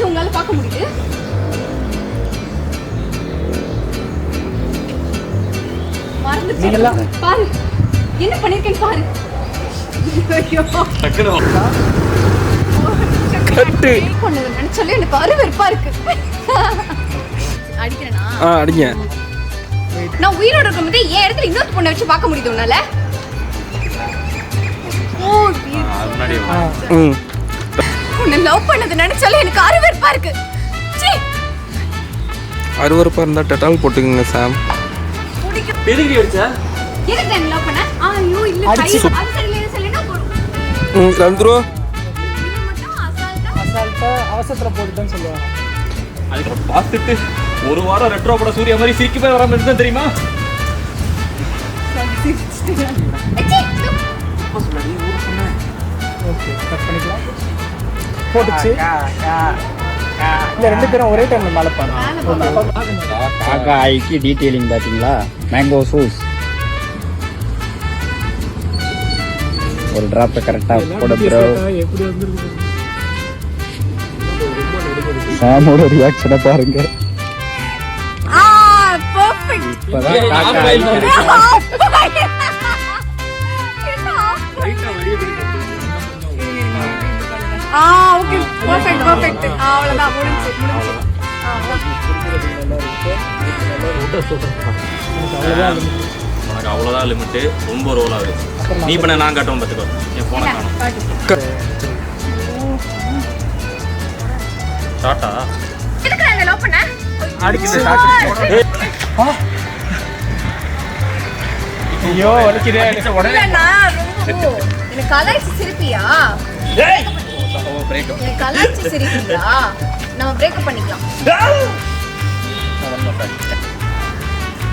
நிமிஷம் உங்களால பார்க்க முடியுது. மறந்துச்சு. பாரு என்ன பண்ணிருக்கேன்னு பாரு. ஐயோ கட்டு பண்ணது நினைச்சாலே எனக்கு அருவருப்பா இருக்கு. அடிக்கிறேனா? அடிங்க. நான் உயிரோட இருக்கும்போது என் இடத்துல இன்னொரு பொண்ணை வச்சு பார்க்க முடியுது உன்னால? உன்னை லவ் பண்ணது நினைச்சாலே எனக்கு அருவருப்பா இருக்கு. அருவருப்பா இருந்தா டெட்டால் போட்டுக்கங்க சாம். எதுக்கு அடிச்சா? எதுக்கு என்ன லவ் பண்ண? ஐயோ இல்ல கை அது சரியில்லை சொல்லினா போறோம். ரந்துரோ அசால்ட்டா அவசரத்துல போட்டுட்டேன்னு சொல்லுவாங்க. அதுக்கு பார்த்துட்டு ஒரு வாரம் ரெட்ரோ பட சூர்யா மாதிரி சிரிக்கவே வராம இருந்தா தெரியுமா? ஓகே கட் பண்ணிக்கலாம். போட்டுச்சு. இல்ல ரெண்டு பேரும் ஒரே டைம்ல மேல பாருங்க. காக்கா ஐக்கு டீடைலிங் பாத்தீங்களா? மேங்கோ சூஸ் ஒரு டிராப் கரெக்டா போட ப்ரோ. எப்படி வந்திருக்கு? சாமோட ரியாக்ஷனை பாருங்க. பெர்ஃபெக்ட். இப்பதான் காக்கா ஓகே பெர்ஃபெக்ட் பெர்ஃபெக்ட். அவ்வளவுதான் முடிஞ்சு. உனக்கு அவ்வளோதான் லிமிட்டு. ரொம்ப ரோல் ஆகுது. நீ பண்ண நான் காட்டுவோம் பார்த்துக்கோ. என் ஃபோனை காணும். டாட்டா எதுக்கு நான் லவ் பண்ண? அடிக்குது. ஐயோ வலிக்குதே. உடனே எனக்கு கலாய்ச்சி சிரிப்பியா? பிரேக் எனக்கு கலாய்ச்சி சிரிப்பியா? நம்ம பிரேக்கப் பண்ணிக்கலாம்.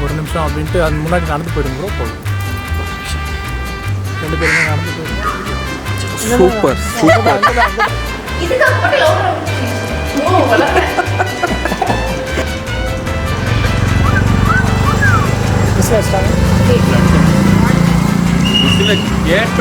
ஒரு நிமிஷம் அப்படின்ட்டு அது முன்னாடி நடந்து போயிடும் ப்ரோ. போதும் ரெண்டு பேருமே நடந்து போயிடும். Super super. இதுதான் போட்டு லவ் மிஸ் கேட்